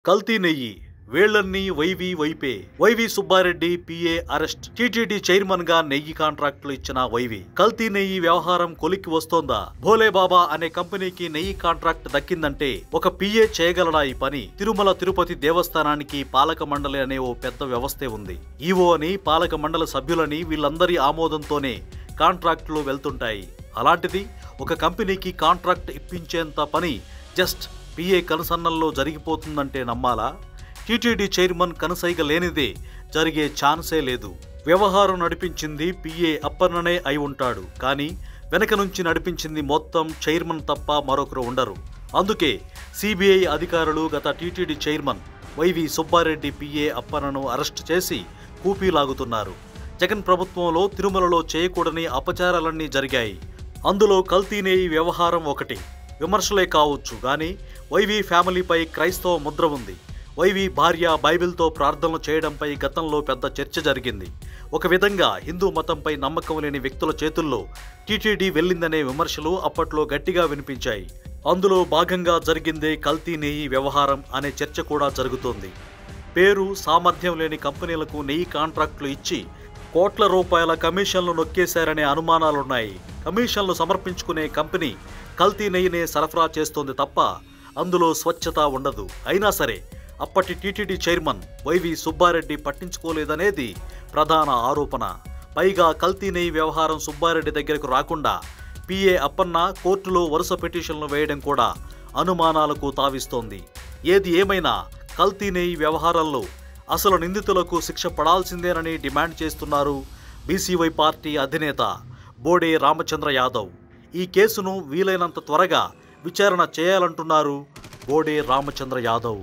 కల్తీ నెయ్యి వేళ్లన్నీ YV Subba Reddy PA arrest. TTD chairman గా నెయ్యి కాంట్రాక్టులు ఇచ్చిన వైవి కల్తీ నెయ్యి వ్యవహారం కొలిక్కి వస్తోందా? భోలేబాబా అనే కంపెనీకి నెయ్యి కాంట్రాక్ట్ దక్కిందంటే ఒక పిఏ చేయగలడా ఈ పని? తిరుమల తిరుపతి దేవస్థానానికి పాలక మండలి అనే ఓ పెద్ద వ్యవస్థే ఉంది. ఈవో అని, పాలక మండలి సభ్యులని వీళ్ళందరి ఆమోదంతోనే కాంట్రాక్టులు వెళ్తుంటాయి. అలాంటిది ఒక కంపెనీకి కాంట్రాక్ట్ ఇప్పించేంత పని జస్ట్ పిఏ కనుసన్నల్లో జరిగిపోతుందంటే నమ్మాలా? టీటీడీ చైర్మన్ కనుసైగ లేనిదే జరిగే ఛాన్సే లేదు. వ్యవహారం నడిపించింది పిఏ అప్పన్ననే అయి ఉంటాడు. కానీ వెనక నుంచి నడిపించింది మొత్తం చైర్మన్ తప్ప మరొకరు ఉండరు. అందుకే సిబిఐ అధికారులు గత టీటీడీ చైర్మన్ వైవి సుబ్బారెడ్డి పిఏ అప్పన్నను అరెస్టు చేసి కూపీలాగుతున్నారు. జగన్ ప్రభుత్వంలో తిరుమలలో చేయకూడని అపచారాలన్నీ జరిగాయి. అందులో కల్తీ నెయ్యి వ్యవహారం ఒకటి. విమర్శలే కావచ్చు గాని వైవి ఫ్యామిలీపై క్రైస్తవ ముద్ర ఉంది. వైవి భార్య బైబిల్తో ప్రార్థనలు చేయడంపై గతంలో పెద్ద చర్చ జరిగింది. ఒక విధంగా హిందూ మతంపై నమ్మకం లేని వ్యక్తుల చేతుల్లో టీటీడీ వెళ్ళిందనే విమర్శలు అప్పట్లో గట్టిగా వినిపించాయి. అందులో భాగంగా జరిగిందే కల్తీ నెయ్యి వ్యవహారం అనే చర్చ కూడా జరుగుతోంది. పేరు సామర్థ్యం లేని కంపెనీలకు నెయ్యి కాంట్రాక్టులు ఇచ్చి కోట్ల రూపాయల కమిషన్లు నొక్కేశారనే అనుమానాలున్నాయి. కమిషన్లు సమర్పించుకునే కంపెనీ కల్తీ నెయ్యినే సరఫరా చేస్తోంది తప్ప అందులో స్వచ్ఛత ఉండదు. అయినా సరే అప్పటి టీటీడీ చైర్మన్ వైవి సుబ్బారెడ్డి పట్టించుకోలేదనేది ప్రధాన ఆరోపణ. పైగా కల్తీ నెయ్యి వ్యవహారం సుబ్బారెడ్డి దగ్గరకు రాకుండా పిఏ అప్పన్న కోర్టులో వరుస పిటిషన్లు వేయడం కూడా అనుమానాలకు తావిస్తోంది. ఏది ఏమైనా కల్తీ నెయ్యి వ్యవహారంలో అసలు నిందితులకు శిక్ష పడాల్సిందేనని డిమాండ్ చేస్తున్నారు బీసీవై పార్టీ అధినేత బోడే రామచంద్ర యాదవ్. ఈ కేసును వీలైనంత త్వరగా విచారణ చేయాలంటున్నారు బోడే రామచంద్ర యాదవ్.